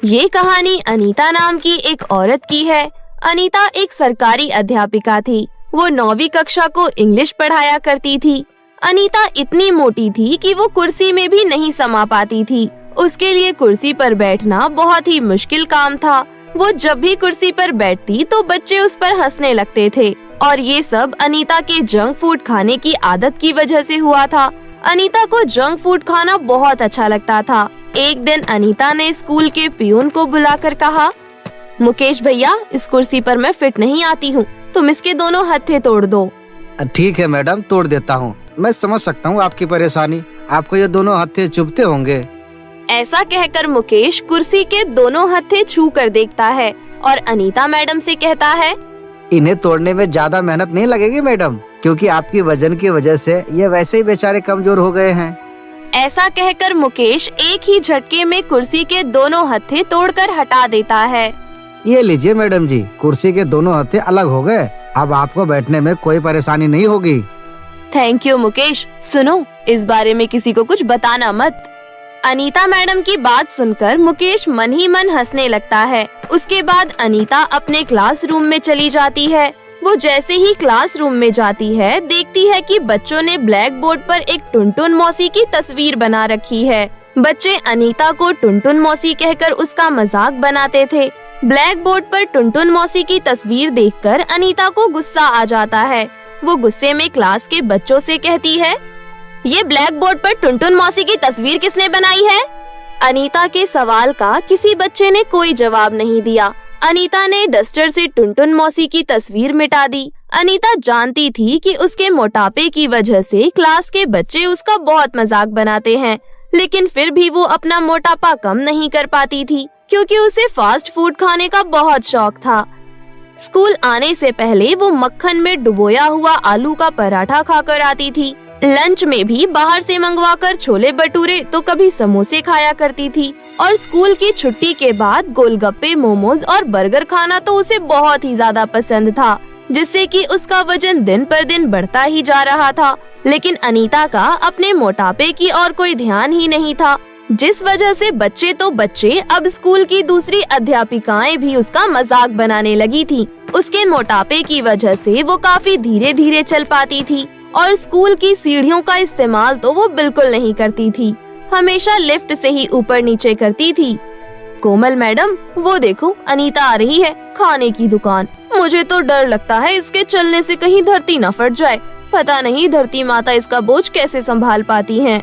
ये कहानी अनीता नाम की एक औरत की है। अनीता एक सरकारी अध्यापिका थी। वो 9वीं कक्षा को इंग्लिश पढ़ाया करती थी। अनीता इतनी मोटी थी कि वो कुर्सी में भी नहीं समा पाती थी। उसके लिए कुर्सी पर बैठना बहुत ही मुश्किल काम था। वो जब भी कुर्सी पर बैठती तो बच्चे उस पर हंसने लगते थे और ये सब अनीता के जंक फूड खाने की आदत की वजह से हुआ था। अनीता को जंक फूड खाना बहुत अच्छा लगता था। एक दिन अनीता ने स्कूल के पियून को बुलाकर कहा, मुकेश भैया, इस कुर्सी पर मैं फिट नहीं आती हूँ, तुम इसके दोनों हत्थे तोड़ दो। ठीक है मैडम, तोड़ देता हूँ। मैं समझ सकता हूँ आपकी परेशानी, आपको ये दोनों हत्थे चुभते होंगे। ऐसा कहकर मुकेश कुर्सी के दोनों हत्थे छू कर देखता है और अनीता मैडम से कहता है, इन्हें तोड़ने में ज्यादा मेहनत नहीं लगेगी मैडम, क्योंकि आपकी वजन की वजह से ये वैसे ही बेचारे कमजोर हो गए हैं। ऐसा कहकर मुकेश एक ही झटके में कुर्सी के दोनों हत्थे तोड़कर हटा देता है। ये लीजिए मैडम जी, कुर्सी के दोनों हत्थे अलग हो गए। अब आपको बैठने में कोई परेशानी नहीं होगी। Thank you Mukesh. सुनो, इस बारे में किसी को कुछ बताना मत। अनीता मैडम की बात सुनकर मुकेश मन ही मन हंसने लगता है। उसके बाद अनीता अपने क्लासरूम में चली जाती है। वो जैसे ही क्लासरूम में जाती है, देखती है कि बच्चों ने ब्लैक बोर्ड पर एक टुनटुन मौसी की तस्वीर बना रखी है। बच्चे अनीता को टुनटुन मौसी कहकर उसका मजाक बनाते थे। ब्लैक बोर्ड पर टुनटुन मौसी की तस्वीर देखकर अनीता को गुस्सा आ जाता है। वो गुस्से में क्लास के बच्चों से कहती है, ये ब्लैक बोर्ड पर टुनटुन मौसी की तस्वीर किसने बनाई है? अनीता के सवाल का किसी बच्चे ने कोई जवाब नहीं दिया। अनीता ने डस्टर से टुनटुन मौसी की तस्वीर मिटा दी। अनीता जानती थी कि उसके मोटापे की वजह से क्लास के बच्चे उसका बहुत मजाक बनाते हैं, लेकिन फिर भी वो अपना मोटापा कम नहीं कर पाती थी, क्योंकि उसे फास्ट फूड खाने का बहुत शौक था। स्कूल आने से पहले वो मक्खन में डुबोया हुआ आलू का पराठा खाकर आती थी। लंच में भी बाहर से मंगवाकर छोले भटूरे तो कभी समोसे खाया करती थी और स्कूल की छुट्टी के बाद गोलगप्पे, मोमोज और बर्गर खाना तो उसे बहुत ही ज्यादा पसंद था, जिससे कि उसका वजन दिन पर दिन बढ़ता ही जा रहा था। लेकिन अनीता का अपने मोटापे की और कोई ध्यान ही नहीं था, जिस वजह से बच्चे तो बच्चे, अब स्कूल की दूसरी अध्यापिकाएं भी उसका मजाक बनाने लगी थी। उसके मोटापे की वजह से वो काफी धीरे धीरे चल पाती थी और स्कूल की सीढ़ियों का इस्तेमाल तो वो बिल्कुल नहीं करती थी, हमेशा लिफ्ट से ही ऊपर नीचे करती थी। कोमल मैडम, वो देखो अनीता आ रही है, खाने की दुकान। मुझे तो डर लगता है इसके चलने से कहीं धरती न फट जाए। पता नहीं धरती माता इसका बोझ कैसे संभाल पाती हैं।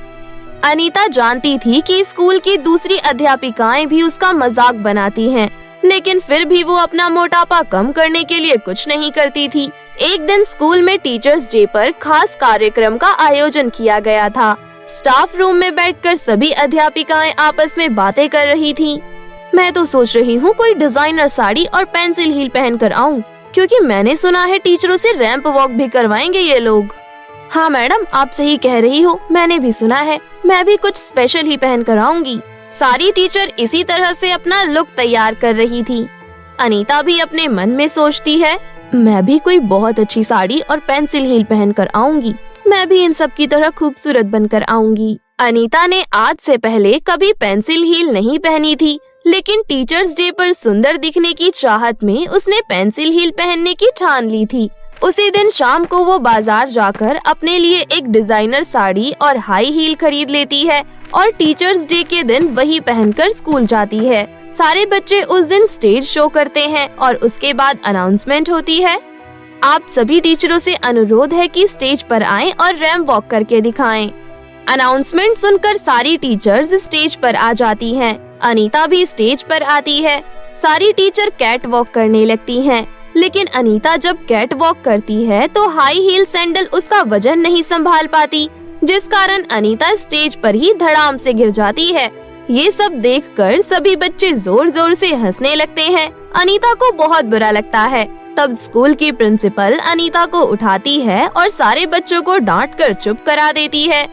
अनीता जानती थी कि स्कूल की दूसरी अध्यापिकाएं भी उसका मजाक बनाती हैं, लेकिन फिर भी वो अपना मोटापा कम करने के लिए कुछ नहीं करती थी। एक दिन स्कूल में टीचर्स डे पर खास कार्यक्रम का आयोजन किया गया था। स्टाफ रूम में बैठकर सभी अध्यापिकाएं आपस में बातें कर रही थीं। मैं तो सोच रही हूँ कोई डिजाइनर साड़ी और पेंसिल हील पहनकर आऊँ, क्योंकि मैंने सुना है टीचरों से रैंप वॉक भी करवाएंगे ये लोग। हाँ मैडम, आप सही कह रही हो, मैंने भी सुना है। मैं भी कुछ स्पेशल ही पहन कर आऊंगी। सारी टीचर इसी तरह से अपना लुक तैयार कर रही थी। अनीता भी अपने मन में सोचती है, मैं भी कोई बहुत अच्छी साड़ी और पेंसिल हील पहन कर आऊंगी। मैं भी इन सब की तरह खूबसूरत बनकर आऊंगी। अनीता ने आज से पहले कभी पेंसिल हील नहीं पहनी थी, लेकिन टीचर्स डे पर सुंदर दिखने की चाहत में उसने पेंसिल हील पहनने की ठान ली थी। उसी दिन शाम को वो बाजार जाकर अपने लिए एक डिजाइनर साड़ी और हाई हील खरीद लेती है और टीचर्स डे के दिन वही पहनकर स्कूल जाती है। सारे बच्चे उस दिन स्टेज शो करते हैं और उसके बाद अनाउंसमेंट होती है। आप सभी टीचरों से अनुरोध है कि स्टेज पर आएं और रैंप वॉक करके दिखाएं। अनाउंसमेंट सुनकर सारी टीचर्स स्टेज पर आ जाती हैं। अनीता भी स्टेज पर आती है। सारी टीचर कैट वॉक करने लगती हैं, लेकिन अनीता जब कैट वॉक करती है तो हाई हील सैंडल उसका वजन नहीं संभाल पाती, जिस कारण अनीता स्टेज पर ही धड़ाम से गिर जाती है। ये सब देखकर सभी बच्चे जोर जोर से हंसने लगते हैं। अनीता को बहुत बुरा लगता है। तब स्कूल की प्रिंसिपल अनीता को उठाती है और सारे बच्चों को डांट कर चुप करा देती है।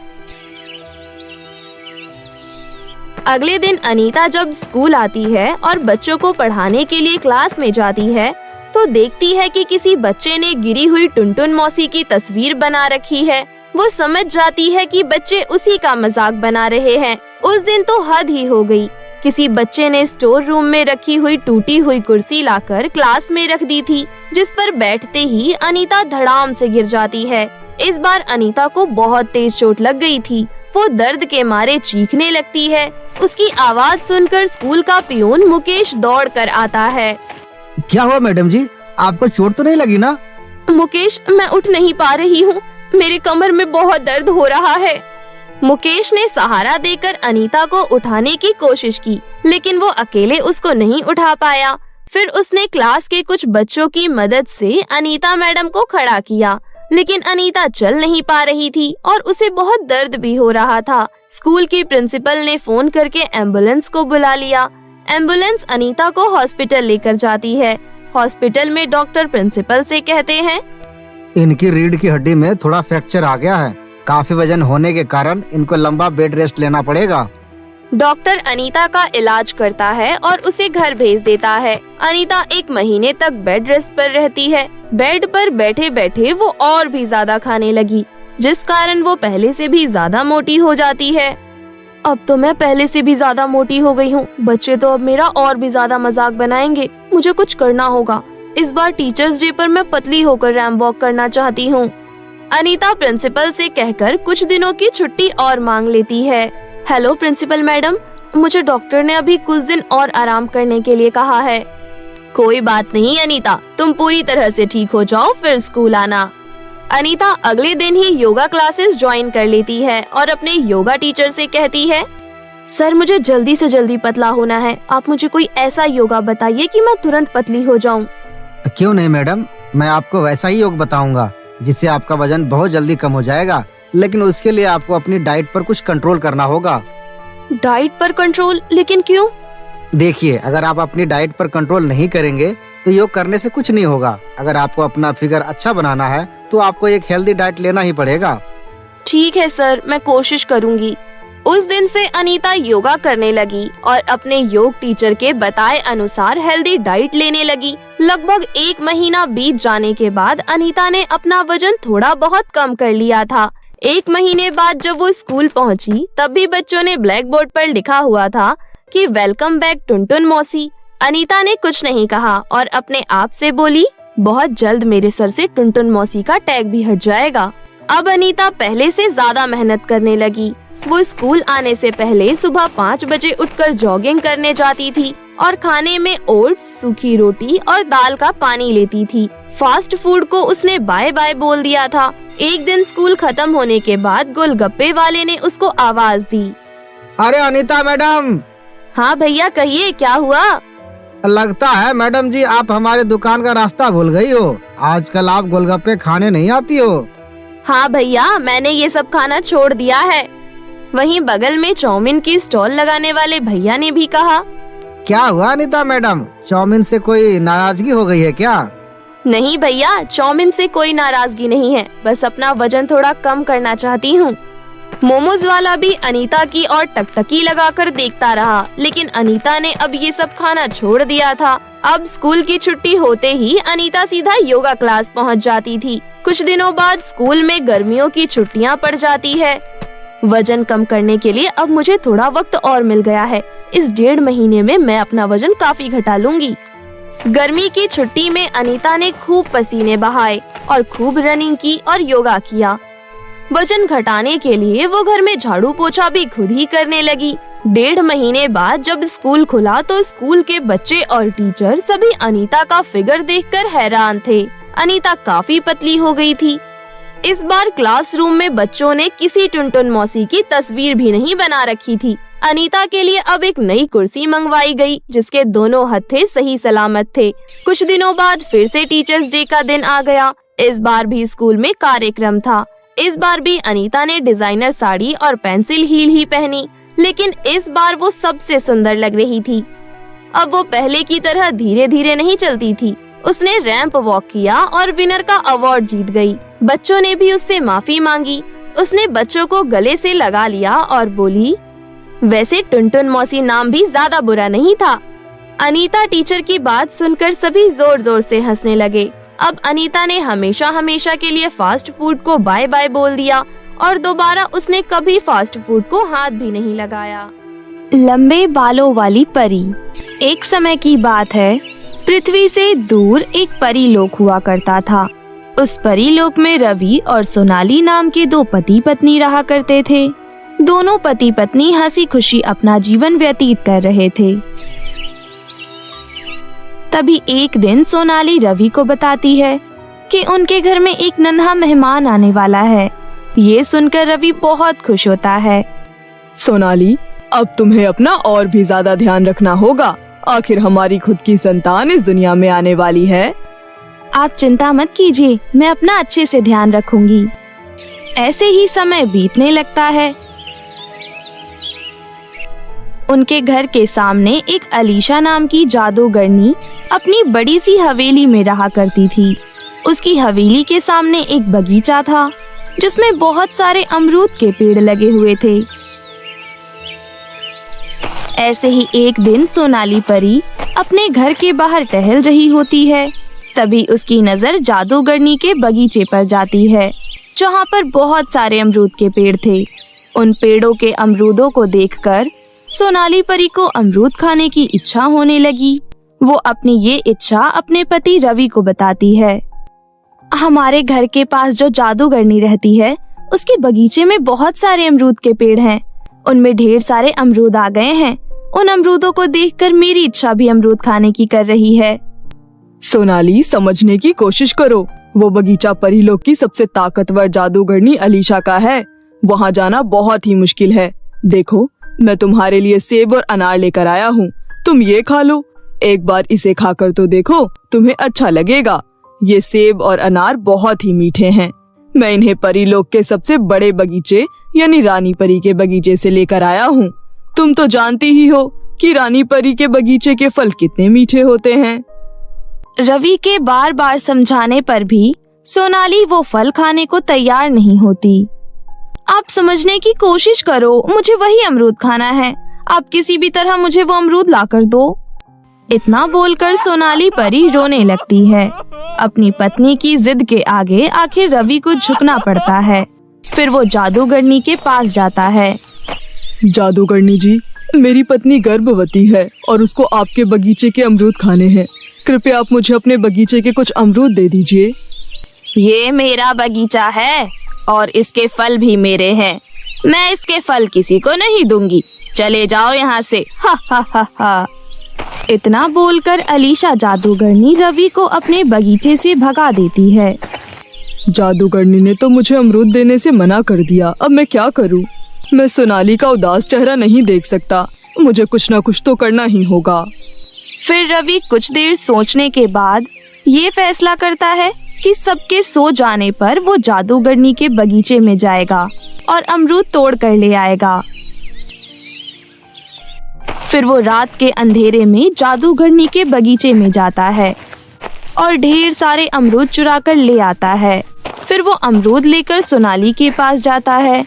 अगले दिन अनीता जब स्कूल आती है और बच्चों को पढ़ाने के लिए क्लास में जाती है, तो देखती है कि किसी बच्चे ने गिरी हुई टुनटुन मौसी की तस्वीर बना रखी है। वो समझ जाती है कि बच्चे उसी का मजाक बना रहे हैं। उस दिन तो हद ही हो गई। किसी बच्चे ने स्टोर रूम में रखी हुई टूटी हुई कुर्सी लाकर क्लास में रख दी थी, जिस पर बैठते ही अनीता धड़ाम से गिर जाती है। इस बार अनीता को बहुत तेज चोट लग गई थी। वो दर्द के मारे चीखने लगती है। उसकी आवाज सुनकर स्कूल का पियून मुकेश दौड़ कर आता है। क्या हुआ मैडम जी, आपको चोट तो नहीं लगी ना? मुकेश, मैं उठ नहीं पा रही हूँ, मेरे कमर में बहुत दर्द हो रहा है। मुकेश ने सहारा देकर अनीता को उठाने की कोशिश की, लेकिन वो अकेले उसको नहीं उठा पाया। फिर उसने क्लास के कुछ बच्चों की मदद से अनीता मैडम को खड़ा किया, लेकिन अनीता चल नहीं पा रही थी और उसे बहुत दर्द भी हो रहा था। स्कूल की प्रिंसिपल ने फोन करके एम्बुलेंस को बुला लिया। एम्बुलेंस अनीता को हॉस्पिटल लेकर जाती है। हॉस्पिटल में डॉक्टर प्रिंसिपल से कहते हैं, इनकी रीढ़ की हड्डी में थोड़ा फ्रैक्चर आ गया है। काफी वजन होने के कारण इनको लंबा बेड रेस्ट लेना पड़ेगा। डॉक्टर अनीता का इलाज करता है और उसे घर भेज देता है। अनीता 1 महीने तक बेड रेस्ट पर रहती है। बेड पर बैठे बैठे वो और भी ज्यादा खाने लगी, जिस कारण वो पहले से भी ज्यादा मोटी हो जाती है। अब तो मैं पहले से भी ज्यादा मोटी हो गई हूँ। बच्चे तो अब मेरा और भी ज्यादा मजाक बनाएंगे। मुझे कुछ करना होगा। इस बार टीचर्स डे पर मैं पतली होकर रैंप वॉक करना चाहती हूँ। अनीता प्रिंसिपल से कहकर कुछ दिनों की छुट्टी और मांग लेती है। हेलो प्रिंसिपल मैडम, मुझे डॉक्टर ने अभी कुछ दिन और आराम करने के लिए कहा है। कोई बात नहीं अनीता, तुम पूरी तरह से ठीक हो जाओ फिर स्कूल आना। अनीता अगले दिन ही योगा क्लासेस ज्वाइन कर लेती है और अपने योगा टीचर से कहती है, सर मुझे जल्दी से जल्दी पतला होना है। आप मुझे कोई ऐसा योगा बताइए कि मैं तुरंत पतली हो जाऊं। क्यों नहीं मैडम, मैं आपको वैसा ही योग बताऊंगा जिससे आपका वजन बहुत जल्दी कम हो जाएगा, लेकिन उसके लिए आपको अपनी डाइट पर कुछ कंट्रोल करना होगा। डाइट पर कंट्रोल? लेकिन क्यों? देखिए, अगर आप अपनी डाइट पर कंट्रोल नहीं करेंगे तो योग करने से कुछ नहीं होगा। अगर आपको अपना फिगर अच्छा बनाना है तो आपको एक हेल्दी डाइट लेना ही पड़ेगा। ठीक है सर, मैं कोशिश करूंगी। उस दिन से अनीता योगा करने लगी और अपने योग टीचर के बताए अनुसार हेल्दी डाइट लेने लगी। लगभग 1 महीना बीत जाने के बाद अनीता ने अपना वजन थोड़ा बहुत कम कर लिया था। 1 महीने बाद जब वो स्कूल पहुंची, तब भी बच्चों ने ब्लैक बोर्ड पर लिखा हुआ था कि वेलकम बैक टुनटुन मौसी। अनीता ने कुछ नहीं कहा और अपने आप से बोली, बहुत जल्द मेरे सर से टुनटुन मौसी का टैग भी हट जाएगा। अब अनीता पहले से ज्यादा मेहनत करने लगी। वो स्कूल आने से पहले सुबह 5 बजे उठकर जॉगिंग करने जाती थी और खाने में ओट्स, सूखी रोटी और दाल का पानी लेती थी। फास्ट फूड को उसने बाय बाय बोल दिया था। एक दिन स्कूल खत्म होने के बाद गोलगप्पे वाले ने उसको आवाज दी। अरे अनीता मैडम। हाँ भैया, कहिए क्या हुआ? लगता है मैडम जी आप हमारे दुकान का रास्ता भूल गई हो। आजकल आप गोलगप्पे खाने नहीं आती हो। हाँ भैया, मैंने ये सब खाना छोड़ दिया है। वहीं बगल में चाउमीन की स्टॉल लगाने वाले भैया ने भी कहा। क्या हुआ अनीता मैडम, चाउमीन से कोई नाराजगी हो गई है क्या? नहीं भैया, चाउमीन से कोई नाराजगी नहीं है, बस अपना वजन थोड़ा कम करना चाहती हूँ। मोमोज वाला भी अनीता की और टकटकी लगाकर देखता रहा, लेकिन अनीता ने अब ये सब खाना छोड़ दिया था। अब स्कूल की छुट्टी होते ही अनीता सीधा योगा क्लास पहुँच जाती थी। कुछ दिनों बाद स्कूल में गर्मियों की छुट्टियाँ पड़ जाती है। वजन कम करने के लिए अब मुझे थोड़ा वक्त और मिल गया है। इस 1.5 महीने में मैं अपना वजन काफी घटा लूंगी। गर्मी की छुट्टी में अनीता ने खूब पसीने बहाए और खूब रनिंग की और योगा किया। वजन घटाने के लिए वो घर में झाड़ू पोछा भी खुद ही करने लगी। 1.5 महीने बाद जब स्कूल खुला तो स्कूल के बच्चे और टीचर सभी अनीता का फिगर देखकर हैरान थे। अनीता काफी पतली हो गई थी। इस बार क्लासरूम में बच्चों ने किसी टुनटुन मौसी की तस्वीर भी नहीं बना रखी थी। अनीता के लिए अब एक नई कुर्सी मंगवाई गई, जिसके दोनों हत्थे सही सलामत थे। कुछ दिनों बाद फिर से टीचर्स डे का दिन आ गया। इस बार भी स्कूल में कार्यक्रम था। इस बार भी अनीता ने डिजाइनर साड़ी और पेंसिल हील ही पहनी, लेकिन इस बार वो सबसे सुंदर लग रही थी। अब वो पहले की तरह धीरे धीरे नहीं चलती थी। उसने रैंप वॉक किया और विनर का अवार्ड जीत गई। बच्चों ने भी उससे माफी मांगी। उसने बच्चों को गले से लगा लिया और बोली, वैसे टुनटुन मौसी नाम भी ज्यादा बुरा नहीं था। अनीता टीचर की बात सुनकर सभी जोर जोर से हंसने लगे। अब अनीता ने हमेशा हमेशा के लिए फास्ट फूड को बाय बाय बोल दिया और दोबारा उसने कभी फास्ट फूड को हाथ भी नहीं लगाया। लंबे बालों वाली परी। एक समय की बात है, पृथ्वी से दूर एक परी लोक हुआ करता था। उस परी लोक में रवि और सोनाली नाम के दो पति पत्नी रहा करते थे। दोनों पति पत्नी हंसी खुशी अपना जीवन व्यतीत कर रहे थे। तभी एक दिन सोनाली रवि को बताती है कि उनके घर में एक नन्हा मेहमान आने वाला है। ये सुनकर रवि बहुत खुश होता है। सोनाली, अब तुम्हें अपना और भी ज्यादा ध्यान रखना होगा। आखिर हमारी खुद की संतान इस दुनिया में आने वाली है। आप चिंता मत कीजिए, मैं अपना अच्छे से ध्यान रखूंगी। ऐसे ही समय बीतने लगता है। उनके घर के सामने एक अलीशा नाम की जादूगरनी अपनी बड़ी सी हवेली में रहा करती थी। उसकी हवेली के सामने एक बगीचा था जिसमें बहुत सारे अमरूद के पेड़ लगे हुए थे। ऐसे ही एक दिन सोनाली परी अपने घर के बाहर टहल रही होती है। तभी उसकी नजर जादूगरनी के बगीचे पर जाती है, जहाँ पर बहुत सारे अमरूद के पेड़ थे। उन पेड़ों के अमरूदों को देखकर सोनाली परी को अमरूद खाने की इच्छा होने लगी। वो अपनी ये इच्छा अपने पति रवि को बताती है। हमारे घर के पास जो जादूगरनी रहती है, उसके बगीचे में बहुत सारे अमरूद के पेड़ हैं। उनमें ढेर सारे अमरूद आ गए हैं। उन अमरूदों को देखकर मेरी इच्छा भी अमरूद खाने की कर रही है। सोनाली, समझने की कोशिश करो। वो बगीचा परीलोक की सबसे ताकतवर जादूगरनी अलीशा का है। वहाँ जाना बहुत ही मुश्किल है। देखो, मैं तुम्हारे लिए सेब और अनार लेकर आया हूँ। तुम ये खा लो। एक बार इसे खाकर तो देखो, तुम्हें अच्छा लगेगा। ये सेब और अनार बहुत ही मीठे हैं। मैं इन्हें परीलोक के सबसे बड़े बगीचे यानी रानी परी के बगीचे से लेकर आया हूँ। तुम तो जानती ही हो कि रानी परी के बगीचे के फल कितने मीठे होते हैं। रवि के बार बार समझाने पर भी सोनाली वो फल खाने को तैयार नहीं होती। आप समझने की कोशिश करो, मुझे वही अमरूद खाना है। आप किसी भी तरह मुझे वो अमरूद लाकर दो। इतना बोलकर सोनाली परी रोने लगती है। अपनी पत्नी की जिद के आगे आखिर रवि को झुकना पड़ता है। फिर वो जादूगरनी के पास जाता है। जादूगरनी जी, मेरी पत्नी गर्भवती है और उसको आपके बगीचे के अमरूद खाने हैं। कृपया आप मुझे अपने बगीचे के कुछ अमरूद दे दीजिए। ये मेरा बगीचा है और इसके फल भी मेरे हैं। मैं इसके फल किसी को नहीं दूंगी। चले जाओ यहाँ से। हा हा हा हा। इतना बोलकर अलीशा जादूगरनी रवि को अपने बगीचे से भगा देती है। जादूगरनी ने तो मुझे अमरूद देने से मना कर दिया। अब मैं क्या करूं? मैं सोनाली का उदास चेहरा नहीं देख सकता। मुझे कुछ न कुछ तो करना ही होगा। फिर रवि कुछ देर सोचने के बाद ये फैसला करता है कि सबके सो जाने पर वो जादूगरनी के बगीचे में जाएगा और अमरूद तोड़ कर ले आएगा। फिर वो रात के अंधेरे में जादूगरनी के बगीचे में जाता है और ढेर सारे अमरूद चुरा कर ले आता है। फिर वो अमरूद लेकर सोनाली के पास जाता है।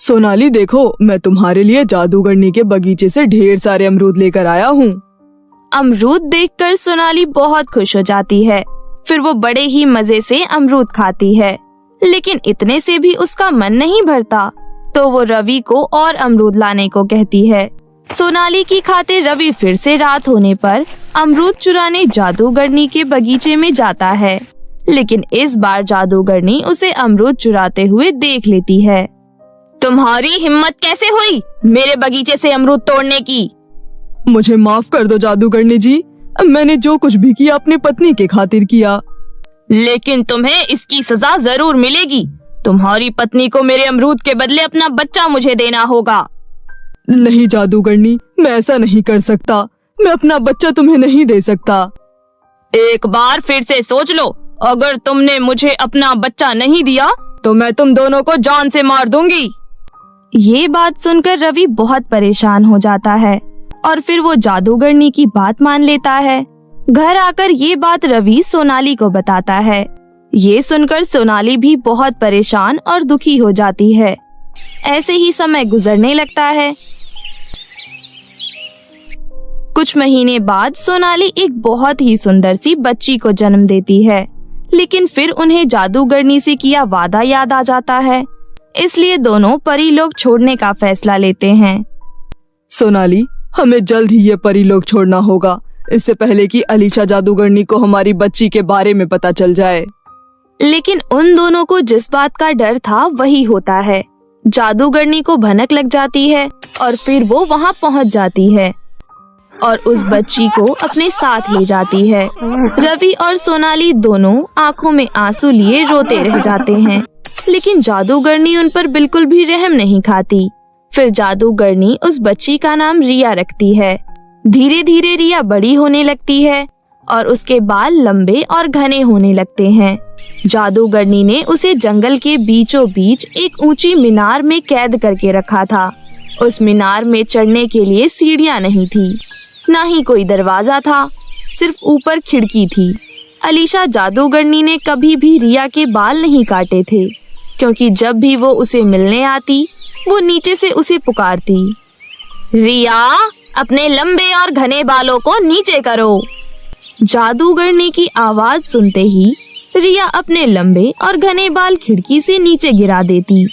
सोनाली, देखो, मैं तुम्हारे लिए जादूगरनी के बगीचे से ढेर सारे अमरूद लेकर आया हूँ। अमरूद देखकर सोनाली बहुत खुश हो जाती है। फिर वो बड़े ही मजे से अमरूद खाती है, लेकिन इतने से भी उसका मन नहीं भरता, तो वो रवि को और अमरूद लाने को कहती है। सोनाली की खातिर रवि फिर से रात होने पर अमरूद चुराने जादूगरनी के बगीचे में जाता है, लेकिन इस बार जादूगरनी उसे अमरूद चुराते हुए देख लेती है। तुम्हारी हिम्मत कैसे हुई मेरे बगीचे से अमरूद तोड़ने की? मुझे माफ कर दो जादूगरनी जी। मैंने जो कुछ भी किया अपनी पत्नी के खातिर किया। लेकिन तुम्हें इसकी सजा जरूर मिलेगी। तुम्हारी पत्नी को मेरे अमरूद के बदले अपना बच्चा मुझे देना होगा। नहीं जादूगरनी, मैं ऐसा नहीं कर सकता। मैं अपना बच्चा तुम्हें नहीं दे सकता। एक बार फिर से सोच लो। अगर तुमने मुझे अपना बच्चा नहीं दिया तो मैं तुम दोनों को जान से मार दूंगी। ये बात सुनकर रवि बहुत परेशान हो जाता है और फिर वो जादूगरनी की बात मान लेता है। घर आकर ये बात रवि सोनाली को बताता है। ये सुनकर सोनाली भी बहुत परेशान और दुखी हो जाती है। ऐसे ही समय गुजरने लगता है। कुछ महीने बाद सोनाली एक बहुत ही सुंदर सी बच्ची को जन्म देती है, लेकिन फिर उन्हें जादूगरनी से किया वादा याद आ जाता है। इसलिए दोनों परी लोग छोड़ने का फैसला लेते हैं। सोनाली, हमें जल्द ही ये परी लोग छोड़ना होगा, इससे पहले कि अलीशा जादूगरनी को हमारी बच्ची के बारे में पता चल जाए। लेकिन उन दोनों को जिस बात का डर था वही होता है। जादूगरनी को भनक लग जाती है और फिर वो वहाँ पहुँच जाती है और उस बच्ची को अपने साथ ले जाती है। रवि और सोनाली दोनों आंखों में आंसू लिए रोते रह जाते हैं, लेकिन जादूगरनी उन पर बिल्कुल भी रहम नहीं खाती। फिर जादूगरनी उस बच्ची का नाम रिया रखती है। धीरे धीरे रिया बड़ी होने लगती है और उसके बाल लंबे और घने होने लगते हैं। जादूगरनी ने उसे जंगल के बीचों बीच एक ऊंची मीनार में कैद करके रखा था। उस मीनार में चढ़ने के लिए सीढ़ियां नहीं थी, ना ही कोई दरवाजा था, सिर्फ ऊपर खिड़की थी। अलीशा जादूगरनी ने कभी भी रिया के बाल नहीं काटे थे, क्योंकि जब भी वो उसे मिलने आती वो नीचे से उसे पुकारती, रिया, अपने लंबे और घने बालों को नीचे करो। जादूगरनी की आवाज सुनते ही रिया अपने लंबे और घने बाल खिड़की से नीचे गिरा देती।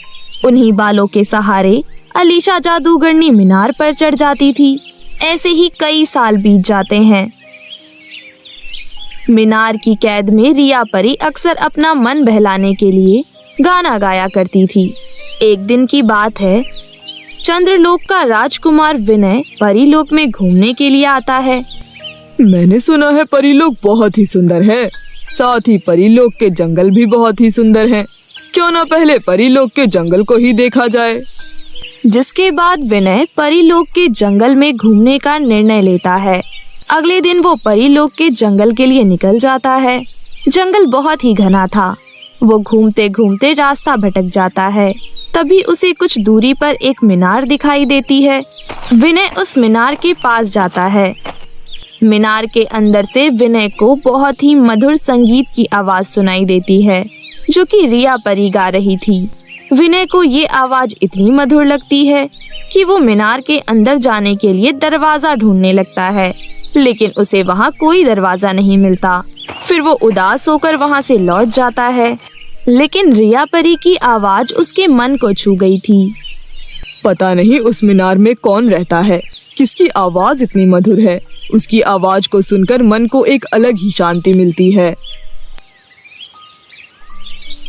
उन्हीं बालों के सहारे अलीशा जादूगरनी मीनार पर चढ़ जाती थी। ऐसे ही कई साल बीत जाते हैं। मीनार की कैद में रिया परी अक्सर अपना मन बहलाने के लिए गाना गाया करती थी। एक दिन की बात है, चंद्रलोक का राजकुमार विनय परीलोक में घूमने के लिए आता है। मैंने सुना है परीलोक बहुत ही सुंदर है, साथ ही परीलोक के जंगल भी बहुत ही सुंदर हैं। क्यों ना पहले परीलोक के जंगल को ही देखा जाए। जिसके बाद विनय परीलोक के जंगल में घूमने का निर्णय लेता है। अगले दिन वो परीलोक के जंगल के लिए निकल जाता है। जंगल बहुत ही घना था। वो घूमते घूमते रास्ता भटक जाता है। तभी उसे कुछ दूरी पर एक मीनार दिखाई देती है। विनय उस मीनार के पास जाता है। मीनार के अंदर से विनय को बहुत ही मधुर संगीत की आवाज सुनाई देती है, जो कि रिया परी गा रही थी। विनय को ये आवाज इतनी मधुर लगती है कि वो मीनार के अंदर जाने के लिए दरवाजा ढूंढने लगता है, लेकिन उसे वहाँ कोई दरवाजा नहीं मिलता। फिर वो उदास होकर वहाँ से लौट जाता है, लेकिन रिया परी की आवाज उसके मन को छू गई थी। पता नहीं उस मीनार में कौन रहता है, किसकी आवाज इतनी मधुर है। उसकी आवाज को सुनकर मन को एक अलग ही शांति मिलती है।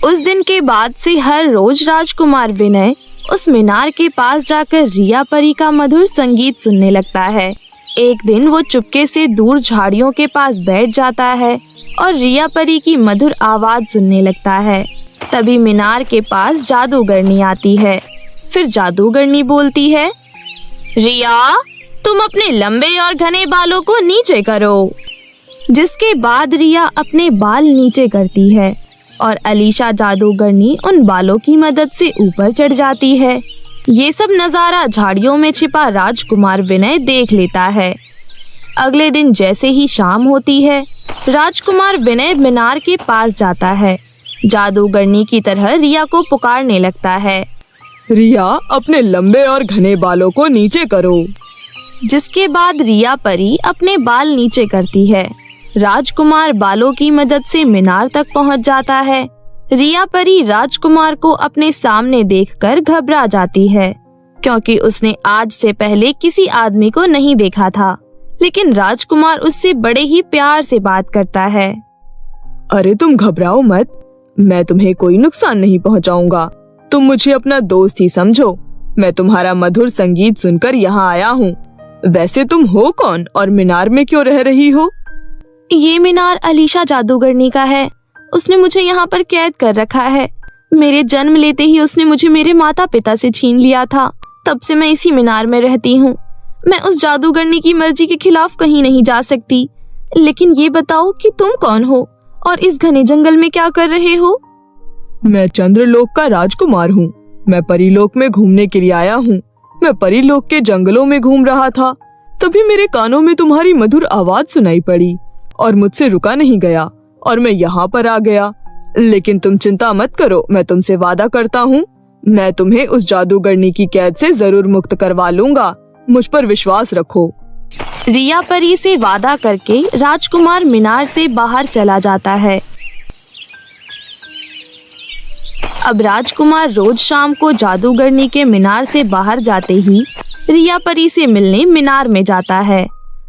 उस दिन के बाद से हर रोज राजकुमार विनय उस मीनार के पास जाकर रिया परी का मधुर संगीत सुनने लगता है। एक दिन वो चुपके से दूर झाड़ियों के पास बैठ जाता है और रिया परी की मधुर आवाज सुनने लगता है। तभी मीनार के पास जादूगरनी आती है। फिर जादूगरनी बोलती है, रिया, तुम अपने लंबे और घने बालों को नीचे करो। जिसके बाद रिया अपने बाल नीचे करती है और अलीशा जादूगरनी उन बालों की मदद से ऊपर चढ़ जाती है। ये सब नजारा झाड़ियों में छिपा राजकुमार विनय देख लेता है। अगले दिन जैसे ही शाम होती है, राजकुमार विनय मीनार के पास जाता है। जादूगरनी की तरह रिया को पुकारने लगता है, रिया, अपने लंबे और घने बालों को नीचे करो। जिसके बाद रिया परी अपने बाल नीचे करती है। राजकुमार बालों की मदद से मीनार तक पहुंच जाता है। रिया परी राजकुमार को अपने सामने देखकर घबरा जाती है, क्योंकि उसने आज से पहले किसी आदमी को नहीं देखा था। लेकिन राजकुमार उससे बड़े ही प्यार से बात करता है। अरे तुम घबराओ मत, मैं तुम्हें कोई नुकसान नहीं पहुंचाऊंगा। तुम मुझे अपना दोस्त ही समझो। मैं तुम्हारा मधुर संगीत सुनकर यहाँ आया हूँ। वैसे तुम हो कौन और मीनार में क्यों रह रही हो? ये मीनार अलीशा जादूगरनी का है। उसने मुझे यहाँ पर कैद कर रखा है। मेरे जन्म लेते ही उसने मुझे मेरे माता पिता से छीन लिया था। तब से मैं इसी मीनार में रहती हूँ। मैं उस जादूगरनी की मर्जी के खिलाफ कहीं नहीं जा सकती। लेकिन ये बताओ कि तुम कौन हो और इस घने जंगल में क्या कर रहे हो? मैं चंद्रलोक का राजकुमार हूँ। मैं परीलोक में घूमने के लिए आया हूँ। मैं परीलोक के जंगलों में घूम रहा था, तभी मेरे कानों में तुम्हारी मधुर आवाज सुनाई पड़ी और मुझसे रुका नहीं गया और मैं यहाँ पर आ गया। लेकिन तुम चिंता मत करो, मैं तुमसे वादा करता हूँ, मैं तुम्हें उस जादूगरनी की कैद से जरूर मुक्त करवा लूंगा। मुझ पर विश्वास रखो। रिया परी से वादा करके राजकुमार मीनार से बाहर चला जाता है। अब राजकुमार रोज शाम को जादूगरनी के मीनार से बाहर जाते ही रिया परी से मिलने मीनार में जाता है।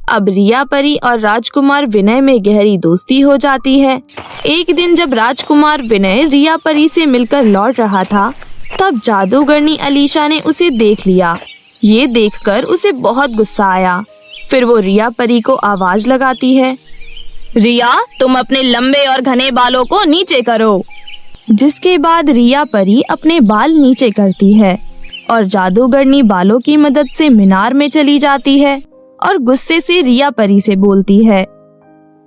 अब रिया परी और राजकुमार विनय में गहरी दोस्ती हो जाती है। एक दिन जब राजकुमार विनय रिया परी से मिलकर लौट रहा था, तब जादूगरनी अलीशा ने उसे देख लिया। ये देखकर उसे बहुत गुस्सा आया। फिर वो रिया परी को आवाज लगाती है, रिया, तुम अपने लंबे और घने बालों को नीचे करो। जिसके बाद रिया परी अपने बाल नीचे करती है और जादूगरनी बालों की मदद से मीनार में चली जाती है और गुस्से से रिया परी से बोलती है,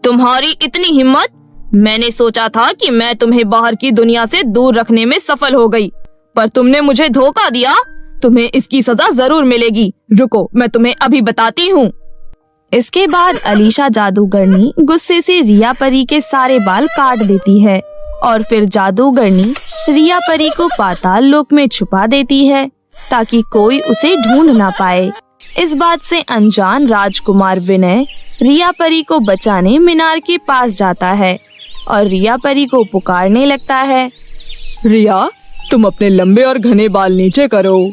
तुम्हारी इतनी हिम्मत! मैंने सोचा था कि मैं तुम्हें बाहर की दुनिया से दूर रखने में सफल हो गई, पर तुमने मुझे धोखा दिया। तुम्हें इसकी सजा जरूर मिलेगी। रुको, मैं तुम्हें अभी बताती हूँ। इसके बाद अलीशा जादूगरनी गुस्से से रिया परी के सारे बाल काट देती है और फिर जादूगरनी रिया परी को पाताल लोक में छुपा देती है ताकि कोई उसे ढूंढ ना पाए। इस बात से अनजान राजकुमार विनय रिया परी को बचाने मीनार के पास जाता है और रिया परी को पुकारने लगता है, रिया, तुम अपने लंबे और घने बाल नीचे करो।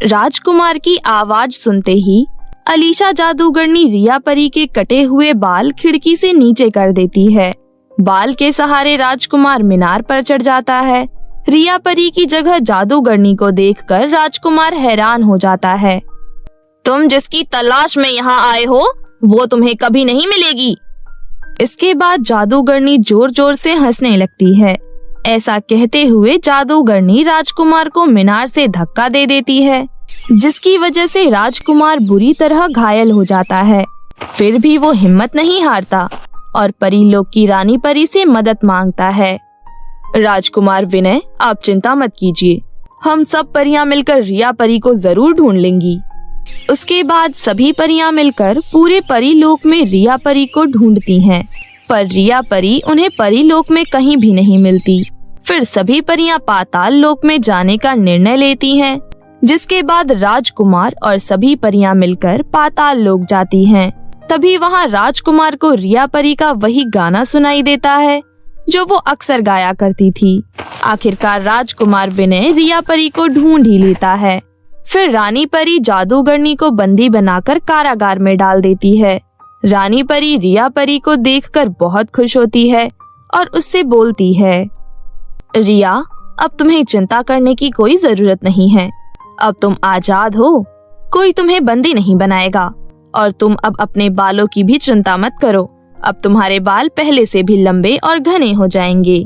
राजकुमार की आवाज सुनते ही अलीशा जादूगरनी रिया परी के कटे हुए बाल खिड़की से नीचे कर देती है। बाल के सहारे राजकुमार मीनार पर चढ़ जाता है। रिया परी की जगह जादूगरनी को देखकर राजकुमार हैरान हो जाता है। तुम जिसकी तलाश में यहाँ आए हो, वो तुम्हें कभी नहीं मिलेगी। इसके बाद जादूगरनी जोर जोर से हंसने लगती है। ऐसा कहते हुए जादूगरनी राजकुमार को मीनार से धक्का दे देती है, जिसकी वजह से राजकुमार बुरी तरह घायल हो जाता है। फिर भी वो हिम्मत नहीं हारता और परीलोक की रानी परी से मदद मांगता है। राजकुमार विनय, आप चिंता मत कीजिए, हम सब परियां मिलकर रिया परी को जरूर ढूंढ लेंगी। उसके बाद सभी परियां मिलकर पूरे परीलोक में रिया परी को ढूंढती हैं, पर रिया परी उन्हें परीलोक में कहीं भी नहीं मिलती। फिर सभी परियां पाताल लोक में जाने का निर्णय लेती हैं, जिसके बाद राजकुमार और सभी परियां मिलकर पाताल लोक जाती हैं। तभी वहां राजकुमार को रिया परी का वही गाना सुनाई देता है जो वो अक्सर गाया करती थी। आखिरकार राजकुमार विनय रिया परी को ढूंढ ही लेता है। फिर रानी परी जादूगरनी को बंदी बनाकर कारागार में डाल देती है। रानी परी रिया परी को देखकर बहुत खुश होती है और उससे बोलती है, रिया, अब तुम्हें चिंता करने की कोई जरूरत नहीं है। अब तुम आजाद हो, कोई तुम्हें बंदी नहीं बनाएगा और तुम अब अपने बालों की भी चिंता मत करो। अब तुम्हारे बाल पहले से भी लंबे और घने हो जाएंगे।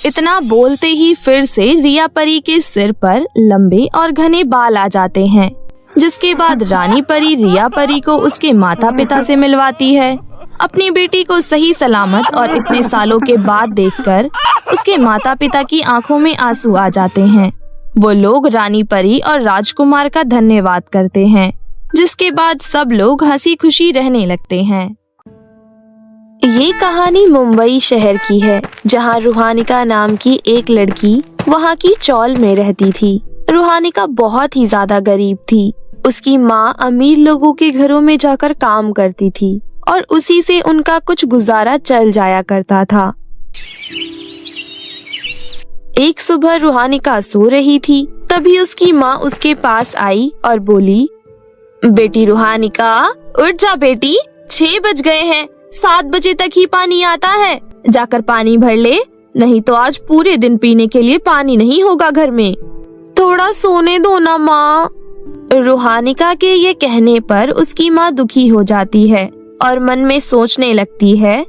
इतना बोलते ही फिर से रिया परी के सिर पर लंबे और घने बाल आ जाते हैं, जिसके बाद रानी परी रिया परी को उसके माता पिता से मिलवाती है। अपनी बेटी को सही सलामत और इतने सालों के बाद देखकर उसके माता पिता की आंखों में आंसू आ जाते हैं। वो लोग रानी परी और राजकुमार का धन्यवाद करते हैं, जिसके बाद सब लोग हंसी खुशी रहने लगते हैं। ये कहानी मुंबई शहर की है, जहाँ रूहानिका नाम की एक लड़की वहाँ की चौल में रहती थी। रूहानिका बहुत ही ज्यादा गरीब थी। उसकी माँ अमीर लोगों के घरों में जाकर काम करती थी और उसी से उनका कुछ गुजारा चल जाया करता था। एक सुबह रूहानिका सो रही थी, तभी उसकी माँ उसके पास आई और बोली, बेटी रूहानिका, उठ जा बेटी, 6 बज गए हैं, 7 बजे तक ही पानी आता है, जाकर पानी भर ले, नहीं तो आज पूरे दिन पीने के लिए पानी नहीं होगा घर में। थोड़ा सोने दो ना माँ। रूहानिका के ये कहने पर उसकी माँ दुखी हो जाती है और मन में सोचने लगती है,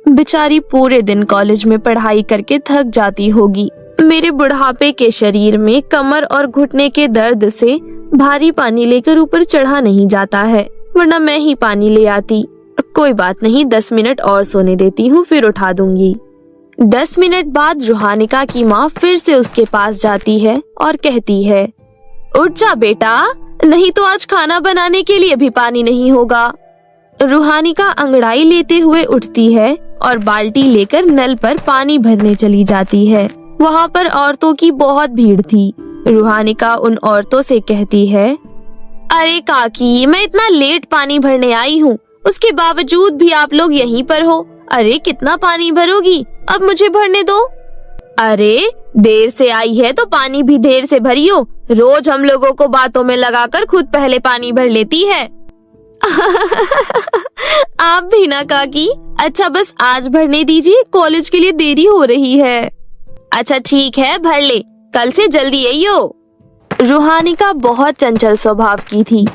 बेचारी पूरे दिन कॉलेज में पढ़ाई करके थक जाती होगी। मेरे बुढ़ापे के शरीर में कमर और घुटने के दर्द से भारी पानी लेकर ऊपर चढ़ा नहीं जाता है, वरना मैं ही पानी ले आती। कोई बात नहीं, 10 मिनट और सोने देती हूँ, फिर उठा दूंगी। 10 मिनट बाद रूहानिका की माँ फिर से उसके पास जाती है और कहती है, उठ जा बेटा, नहीं तो आज खाना बनाने के लिए भी पानी नहीं होगा। रूहानिका अंगड़ाई लेते हुए उठती है और बाल्टी लेकर नल पर पानी भरने चली जाती है। वहाँ पर औरतों की बहुत भीड़ थी। रूहानिका उन औरतों से कहती है, अरे काकी, मैं इतना लेट पानी भरने आई हूँ, उसके बावजूद भी आप लोग यहीं पर हो। अरे कितना पानी भरोगी, अब मुझे भरने दो। अरे देर से आई है तो पानी भी देर से भरियो। रोज हम लोगों को बातों में लगाकर खुद पहले पानी भर लेती है। आप भी ना काकी। अच्छा बस आज भरने दीजिए, कॉलेज के लिए देरी हो रही है। अच्छा ठीक है भर ले, कल से जल्दी आइयो। रूहानिका बहुत चंचल स्वभाव की थी।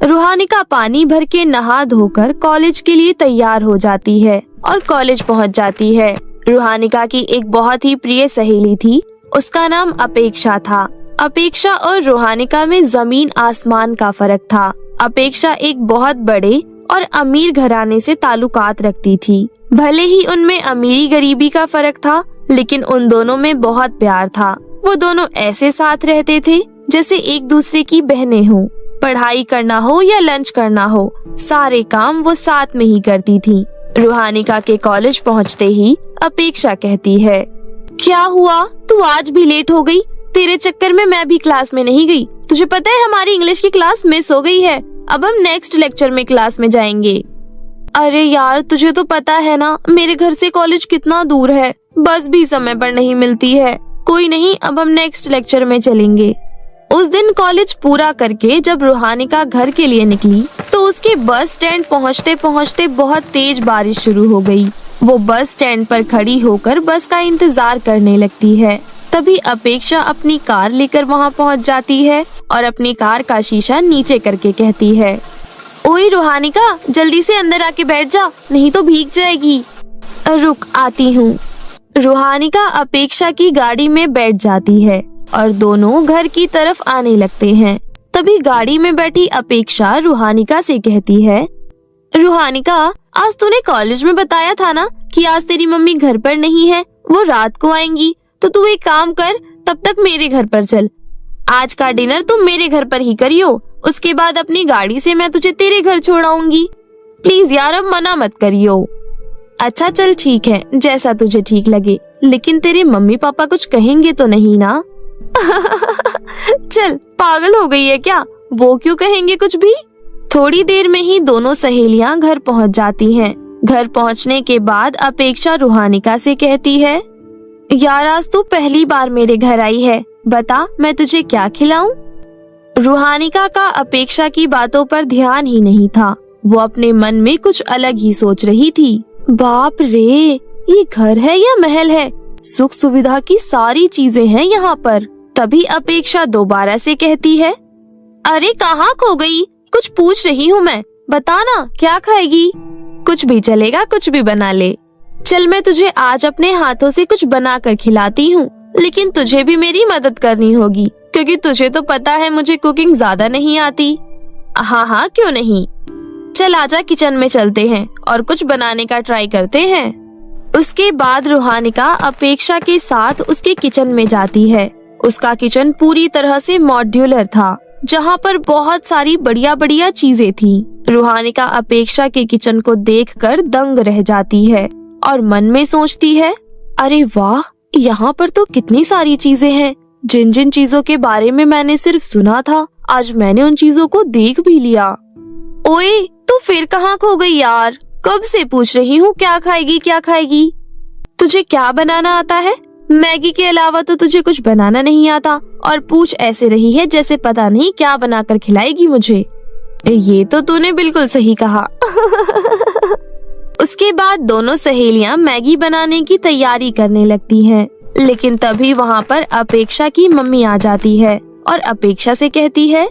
रूहानिका पानी भर के नहा धोकर कॉलेज के लिए तैयार हो जाती है और कॉलेज पहुंच जाती है। रूहानिका की एक बहुत ही प्रिय सहेली थी, उसका नाम अपेक्षा था। अपेक्षा और रूहानिका में जमीन आसमान का फर्क था। अपेक्षा एक बहुत बड़े और अमीर घराने से ताल्लुकात रखती थी। भले ही उनमें अमीरी गरीबी का फर्क था, लेकिन उन दोनों में बहुत प्यार था। वो दोनों ऐसे साथ रहते थे जैसे एक दूसरे की बहनें हों। पढ़ाई करना हो या लंच करना हो, सारे काम वो साथ में ही करती थी। रूहानिका के कॉलेज पहुंचते ही अपेक्षा कहती है, क्या हुआ, तू आज भी लेट हो गई? तेरे चक्कर में मैं भी क्लास में नहीं गई। तुझे पता है हमारी इंग्लिश की क्लास मिस हो गई है। अब हम नेक्स्ट लेक्चर में क्लास में जाएंगे। अरे यार तुझे तो पता है ना मेरे घर से कॉलेज कितना दूर है, बस भी समय पर नहीं मिलती है। कोई नहीं, अब हम नेक्स्ट लेक्चर में चलेंगे। उस दिन कॉलेज पूरा करके जब रूहानिका घर के लिए निकली तो उसके बस स्टैंड पहुंचते पहुंचते बहुत तेज बारिश शुरू हो गई। वो बस स्टैंड पर खड़ी होकर बस का इंतजार करने लगती है। तभी अपेक्षा अपनी कार लेकर वहां पहुंच जाती है और अपनी कार का शीशा नीचे करके कहती है, ओए रूहानिका जल्दी से अंदर आके बैठ जा, नहीं तो भीग जाएगी। रुक आती हूँ। रूहानिका अपेक्षा की गाड़ी में बैठ जाती है और दोनों घर की तरफ आने लगते हैं। तभी गाड़ी में बैठी अपेक्षा रूहानिका से कहती है, रूहानिका आज तूने कॉलेज में बताया था ना कि आज तेरी मम्मी घर पर नहीं है, वो रात को आएंगी। तो तू एक काम कर, तब तक मेरे घर पर चल। आज का डिनर तुम मेरे घर पर ही करियो, उसके बाद अपनी गाड़ी से मैं तुझे तेरे घर छोड़ाऊंगी। प्लीज यार अब मना मत करियो। अच्छा चल ठीक है, जैसा तुझे ठीक लगे, लेकिन तेरे मम्मी पापा कुछ कहेंगे तो नहीं ना? चल पागल हो गई है क्या, वो क्यों कहेंगे कुछ भी। थोड़ी देर में ही दोनों सहेलियां घर पहुंच जाती हैं। घर पहुंचने के बाद अपेक्षा रूहानिका से कहती है, यार आज तू पहली बार मेरे घर आई है, बता मैं तुझे क्या खिलाऊं? रूहानिका का अपेक्षा की बातों पर ध्यान ही नहीं था। वो अपने मन में कुछ अलग ही सोच रही थी। बाप रे, ये घर है या महल है? सुख सुविधा की सारी चीजें हैं यहाँ पर। तभी अपेक्षा दोबारा से कहती है, अरे कहाँ खो गई? कुछ पूछ रही हूँ मैं, बता ना क्या खाएगी? कुछ भी चलेगा, कुछ भी बना ले। चल मैं तुझे आज अपने हाथों से कुछ बना कर खिलाती हूँ, लेकिन तुझे भी मेरी मदद करनी होगी क्योंकि तुझे तो पता है मुझे कुकिंग ज्यादा नहीं आती। हाँ हाँ क्यों नहीं, चल आजा किचन में चलते हैं और कुछ बनाने का ट्राई करते हैं। उसके बाद रूहानिका अपेक्षा के साथ उसके किचन में जाती है। उसका किचन पूरी तरह से मॉड्यूलर था, जहाँ पर बहुत सारी बढ़िया बढ़िया चीजें थी। रूहानिका अपेक्षा के किचन को देखकर दंग रह जाती है और मन में सोचती है, अरे वाह, यहाँ पर तो कितनी सारी चीजें हैं। जिन जिन चीजों के बारे में मैंने सिर्फ सुना था, आज मैंने उन चीजों को देख भी लिया। ओए तू फिर कहाँ खो गई यार? कब से पूछ रही हूँ क्या खाएगी क्या खाएगी। तुझे क्या बनाना आता है? मैगी के अलावा तो तुझे कुछ बनाना नहीं आता और पूछ ऐसे रही है जैसे पता नहीं क्या बनाकर खिलाएगी मुझे। ये तो तूने बिल्कुल सही कहा। उसके बाद दोनों सहेलियां मैगी बनाने की तैयारी करने लगती हैं, लेकिन तभी वहाँ पर अपेक्षा की मम्मी आ जाती है और अपेक्षा से कहती है,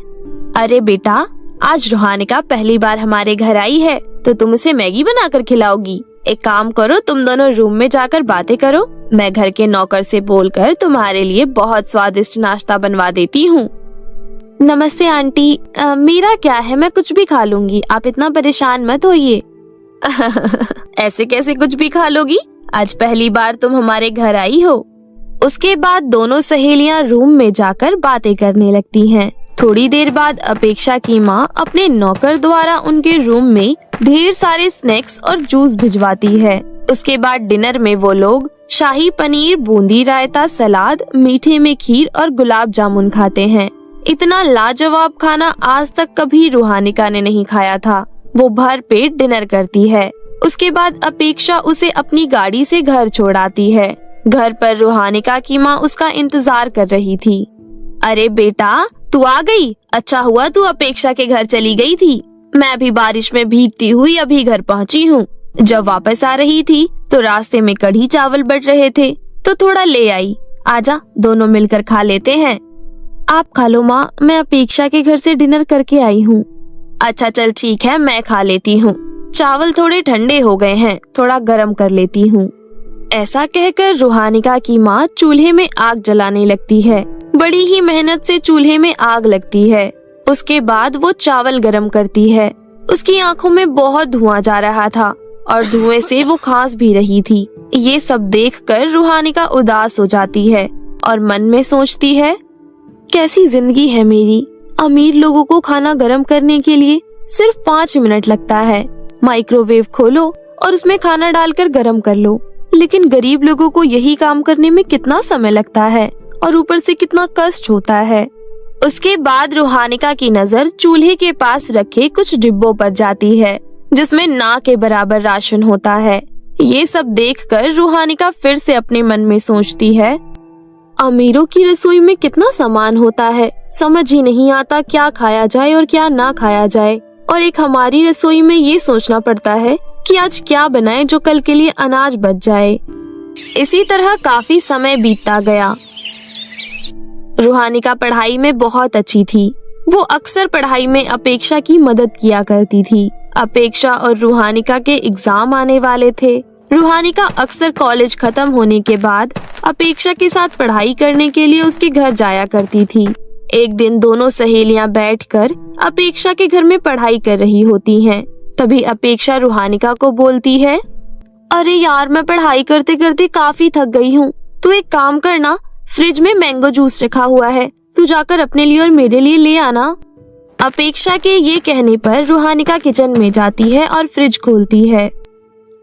अरे बेटा आज रूहानिका पहली बार हमारे घर आई है तो तुम उसे मैगी बनाकर खिलाओगी। एक काम करो, तुम दोनों रूम में जाकर बातें करो, मैं घर के नौकर से बोलकर तुम्हारे लिए बहुत स्वादिष्ट नाश्ता बनवा देती हूँ। नमस्ते आंटी, मेरा क्या है, मैं कुछ भी खा लूंगी, आप इतना परेशान मत होइए। ऐसे कैसे कुछ भी खा लोगी, आज पहली बार तुम हमारे घर आई हो। उसके बाद दोनों सहेलियां रूम में जाकर बातें करने लगती हैं। थोड़ी देर बाद अपेक्षा की माँ अपने नौकर द्वारा उनके रूम में ढेर सारे स्नैक्स और जूस भिजवाती है। उसके बाद डिनर में वो लोग शाही पनीर, बूंदी रायता, सलाद, मीठे में खीर और गुलाब जामुन खाते हैं। इतना लाजवाब खाना आज तक कभी रूहानिका ने नहीं खाया था। वो भर पेट डिनर करती है। उसके बाद अपेक्षा उसे अपनी गाड़ी से घर छोड़ाती है। घर पर रूहानिका की माँ उसका इंतजार कर रही थी। अरे बेटा, तू आ गई। अच्छा हुआ तू अपेक्षा के घर चली गई थी। मैं भी बारिश में भीगती हुई अभी घर पहुंची हूँ। जब वापस आ रही थी तो रास्ते में कढ़ी चावल बट रहे थे तो थोड़ा ले आई। आजा, दोनों मिलकर खा लेते हैं। आप खा लो माँ, मैं अपेक्षा के घर से डिनर करके आई हूँ। अच्छा चल ठीक है, मैं खा लेती हूँ। चावल थोड़े ठंडे हो गए हैं, थोड़ा गरम कर लेती हूँ। ऐसा कहकर रूहानिका की माँ चूल्हे में आग जलाने लगती है। बड़ी ही मेहनत से चूल्हे में आग लगती है। उसके बाद वो चावल गरम करती है। उसकी आंखों में बहुत धुआं जा रहा था और धुएं से वो खांस भी रही थी। ये सब देखकर रूहानिका उदास हो जाती है और मन में सोचती है, कैसी जिंदगी है मेरी। अमीर लोगों को खाना गरम करने के लिए सिर्फ 5 मिनट लगता है। माइक्रोवेव खोलो और उसमें खाना डालकर गरम कर लो, लेकिन गरीब लोगों को यही काम करने में कितना समय लगता है और ऊपर से कितना कष्ट होता है। उसके बाद रूहानिका की नजर चूल्हे के पास रखे कुछ डिब्बों पर जाती है जिसमें ना के बराबर राशन होता है। ये सब देखकर रूहानिका फिर से अपने मन में सोचती है, अमीरों की रसोई में कितना सामान होता है, समझ ही नहीं आता क्या खाया जाए और क्या ना खाया जाए। और एक हमारी रसोई में ये सोचना पड़ता है कि आज क्या बनाए जो कल के लिए अनाज बच जाए। इसी तरह काफी समय बीतता गया। रूहानिका पढ़ाई में बहुत अच्छी थी। वो अक्सर पढ़ाई में अपेक्षा की मदद किया करती थी। अपेक्षा और रूहानिका के एग्जाम आने वाले थे। रूहानिका अक्सर कॉलेज खत्म होने के बाद अपेक्षा के साथ पढ़ाई करने के लिए उसके घर जाया करती थी। एक दिन दोनों सहेलियां बैठकर अपेक्षा के घर में पढ़ाई कर रही होती हैं। तभी अपेक्षा रूहानिका को बोलती है, अरे यार, मैं पढ़ाई करते करते काफी थक गई हूँ। तू एक काम करना, फ्रिज में मैंगो जूस रखा हुआ है, तू जाकर अपने लिए और मेरे लिए ले आना। अपेक्षा के ये कहने पर रूहानिका किचन में जाती है और फ्रिज खोलती है।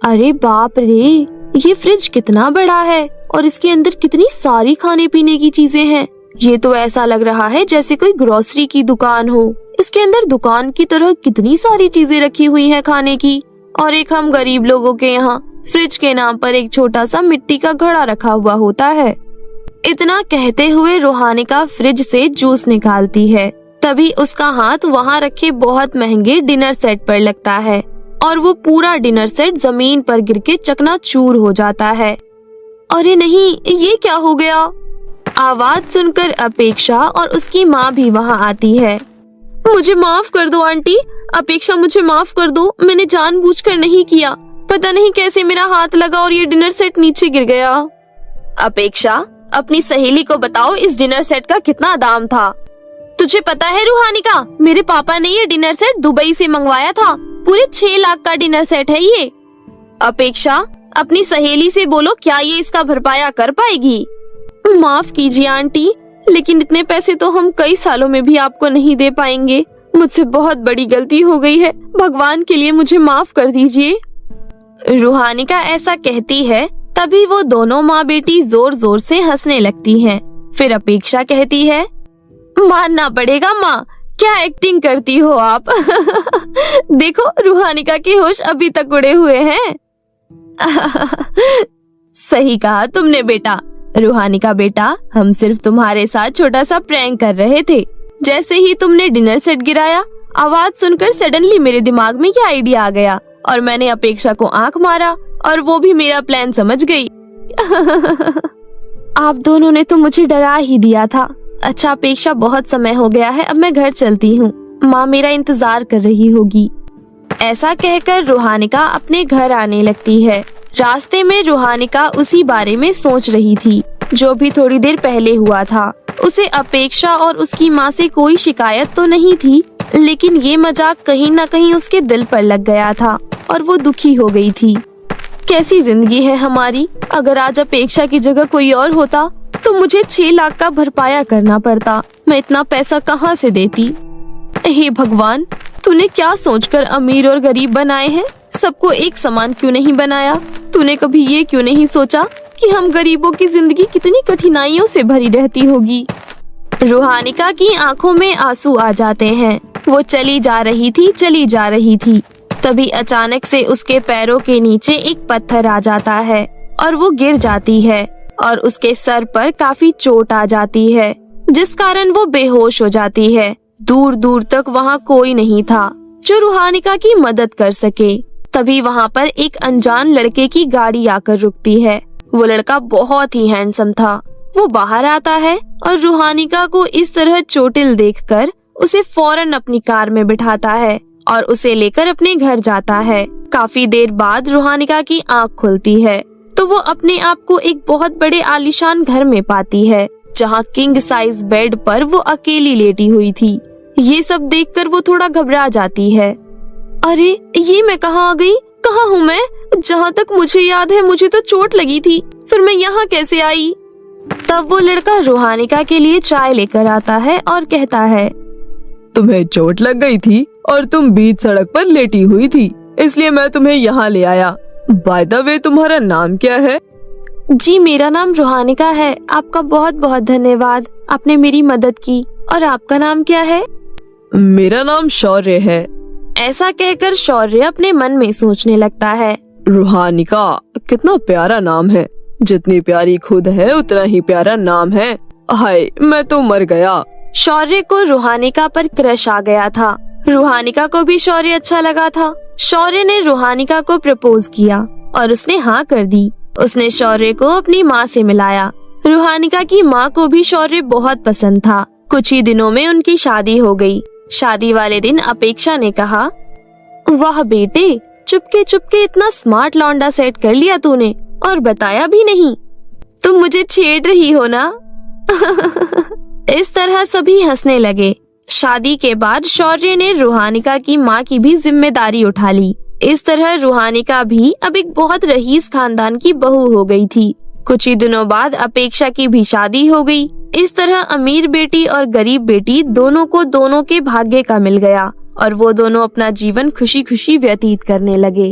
अरे बाप रे, ये फ्रिज कितना बड़ा है और इसके अंदर कितनी सारी खाने पीने की चीजें हैं। ये तो ऐसा लग रहा है जैसे कोई ग्रोसरी की दुकान हो। इसके अंदर दुकान की तरह कितनी सारी चीजें रखी हुई हैं खाने की। और एक हम गरीब लोगों के यहाँ फ्रिज के नाम पर एक छोटा सा मिट्टी का घड़ा रखा हुआ होता है। इतना कहते हुए रूहानिका फ्रिज से जूस निकालती है। तभी उसका हाथ वहाँ रखे बहुत महंगे डिनर सेट पर लगता है और वो पूरा डिनर सेट जमीन पर गिर के चकनाचूर हो जाता है। अरे नहीं, ये क्या हो गया? आवाज सुनकर अपेक्षा और उसकी माँ भी वहाँ आती है। मुझे माफ कर दो आंटी, अपेक्षा मुझे माफ कर दो, मैंने जानबूझकर नहीं किया। पता नहीं कैसे मेरा हाथ लगा और ये डिनर सेट नीचे गिर गया। अपेक्षा, अपनी सहेली को बताओ इस डिनर सेट का कितना दाम था। तुझे पता है रूहानिका, मेरे पापा ने ये डिनर सेट दुबई से मंगवाया था। पूरे 6 लाख का डिनर सेट है ये। अपेक्षा, अपनी सहेली से बोलो क्या ये इसका भरपाया कर पाएगी। माफ कीजिए आंटी, लेकिन इतने पैसे तो हम कई सालों में भी आपको नहीं दे पाएंगे। मुझसे बहुत बड़ी गलती हो गई है, भगवान के लिए मुझे माफ कर दीजिए। रूहानिका ऐसा कहती है। तभी वो दोनों माँ बेटी जोर जोर से हंसने लगती हैं। फिर अपेक्षा कहती है, मानना पड़ेगा माँ, क्या एक्टिंग करती हो आप। देखो रूहानिका के होश अभी तक उड़े हुए हैं। सही कहा तुमने बेटा। रूहानिका बेटा, हम सिर्फ तुम्हारे साथ छोटा सा प्रैंक कर रहे थे। जैसे ही तुमने डिनर सेट गिराया, आवाज सुनकर सडनली मेरे दिमाग में ये आइडिया आ गया और मैंने अपेक्षा को आंख मारा और वो भी मेरा प्लान समझ गई। आप दोनों ने तो मुझे डरा ही दिया था। अच्छा अपेक्षा, बहुत समय हो गया है, अब मैं घर चलती हूँ। माँ मेरा इंतजार कर रही होगी। ऐसा कहकर रूहानिका अपने घर आने लगती है। रास्ते में रूहानिका उसी बारे में सोच रही थी जो भी थोड़ी देर पहले हुआ था। उसे अपेक्षा और उसकी माँ से कोई शिकायत तो नहीं थी, लेकिन ये मजाक कहीं न कहीं उसके दिल पर लग गया था और वो दुखी हो गई थी। कैसी जिंदगी है हमारी। अगर आज अपेक्षा की जगह कोई और होता तो मुझे 6 लाख का भरपाया करना पड़ता। मैं इतना पैसा कहाँ से देती। हे भगवान, तूने क्या सोचकर अमीर और गरीब बनाए हैं? सबको एक समान क्यों नहीं बनाया? तूने कभी ये क्यों नहीं सोचा कि हम गरीबों की जिंदगी कितनी कठिनाइयों से भरी रहती होगी। रूहानिका की आंखों में आंसू आ जाते हैं। वो चली जा रही थी। तभी अचानक से उसके पैरों के नीचे एक पत्थर आ जाता है और वो गिर जाती है और उसके सर पर काफी चोट आ जाती है, जिस कारण वो बेहोश हो जाती है। दूर दूर तक वहाँ कोई नहीं था जो रूहानिका की मदद कर सके। तभी वहाँ पर एक अनजान लड़के की गाड़ी आकर रुकती है। वो लड़का बहुत ही हैंडसम था। वो बाहर आता है और रूहानिका को इस तरह चोटिल देखकर उसे फौरन अपनी कार में बिठाता है और उसे लेकर अपने घर जाता है। काफी देर बाद रूहानिका की आंख खुलती है तो वो अपने आप को एक बहुत बड़े आलीशान घर में पाती है, जहाँ किंग साइज बेड पर वो अकेली लेटी हुई थी। ये सब देखकर वो थोड़ा घबरा जाती है। अरे ये मैं कहाँ आ गई? कहाँ हूँ मैं? जहाँ तक मुझे याद है मुझे तो चोट लगी थी, फिर मैं यहाँ कैसे आई? तब वो लड़का रूहानिका के लिए चाय लेकर आता है और कहता है, तुम्हें चोट लग गई थी और तुम बीच सड़क पर लेटी हुई थी, इसलिए मैं तुम्हें यहाँ ले आया। बाय द वे, तुम्हारा नाम क्या है? जी मेरा नाम रूहानिका है। आपका बहुत बहुत धन्यवाद, आपने मेरी मदद की। और आपका नाम क्या है? मेरा नाम शौर्य है। ऐसा कहकर शौर्य अपने मन में सोचने लगता है, रूहानिका कितना प्यारा नाम है। जितनी प्यारी खुद है उतना ही प्यारा नाम है। हाय, मैं तो मर गया। शौर्य को रूहानिका पर क्रश आ गया था। रूहानिका को भी शौर्य अच्छा लगा था। शौर्य ने रूहानिका को प्रपोज किया और उसने हाँ कर दी। उसने शौर्य को अपनी माँ से मिलाया। रूहानिका की माँ को भी शौर्य बहुत पसंद था। कुछ ही दिनों में उनकी शादी हो गई। शादी वाले दिन अपेक्षा ने कहा, वाह बेटे, चुपके चुपके इतना स्मार्ट लौंडा सेट कर लिया तूने और बताया भी नहीं। तुम मुझे छेड़ रही हो ना? इस तरह सभी हंसने लगे। शादी के बाद शौर्य ने रूहानिका की माँ की भी जिम्मेदारी उठा ली। इस तरह रूहानिका भी अब एक बहुत रईस खानदान की बहू हो गई थी। कुछ ही दिनों बाद अपेक्षा की भी शादी हो गई। इस तरह अमीर बेटी और गरीब बेटी दोनों को दोनों के भाग्य का मिल गया और वो दोनों अपना जीवन खुशी खुशी व्यतीत करने लगे।